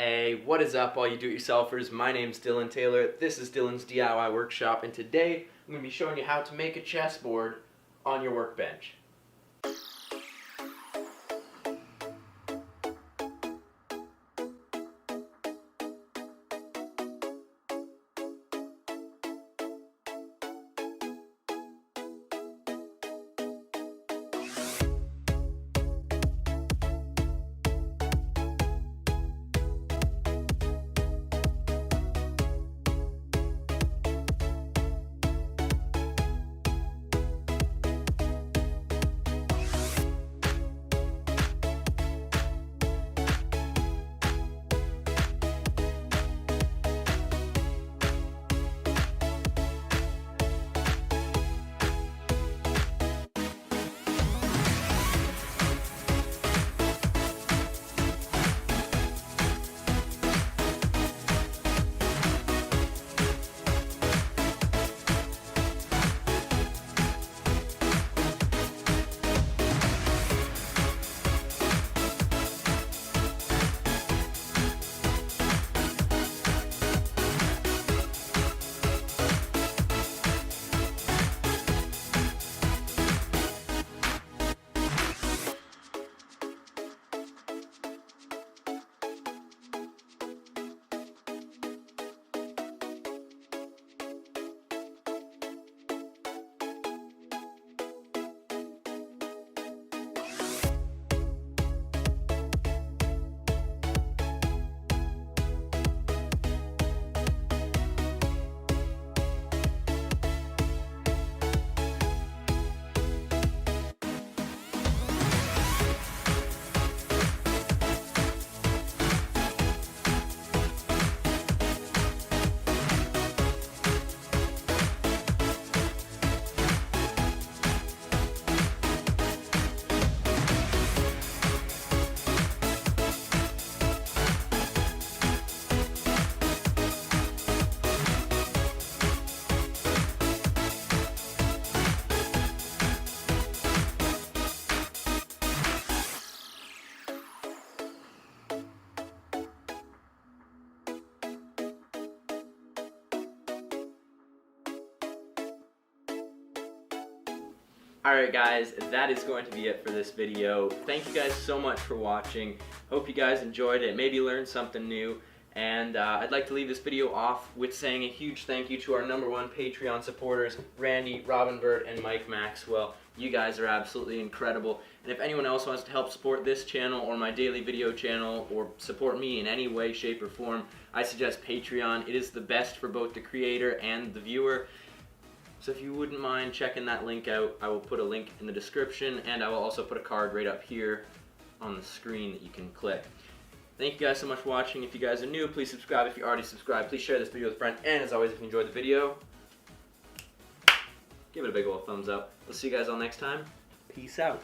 Hey, what is up all you do-it-yourselfers? My name's Dylan Taylor, this is Dylan's DIY Workshop, and today I'm going to be showing you how to make a chessboard on your workbench. Alright guys, that is going to be it for this video. Thank you guys so much for watching. Hope you guys enjoyed it, maybe learned something new. And I'd like to leave this video off with saying a huge thank you to our #1 Patreon supporters, Randy, Robinbird, and Mike Maxwell. You guys are absolutely incredible. And if anyone else wants to help support this channel or my daily video channel or support me in any way, shape, or form, I suggest Patreon. It is the best for both the creator and the viewer. So if you wouldn't mind checking that link out, I will put a link in the description, and I will also put a card right up here on the screen that you can click. Thank you guys so much for watching. If you guys are new, please subscribe. If you're already subscribed, please share this video with a friend. And as always, if you enjoyed the video, give it a big old thumbs up. We'll see you guys all next time. Peace out.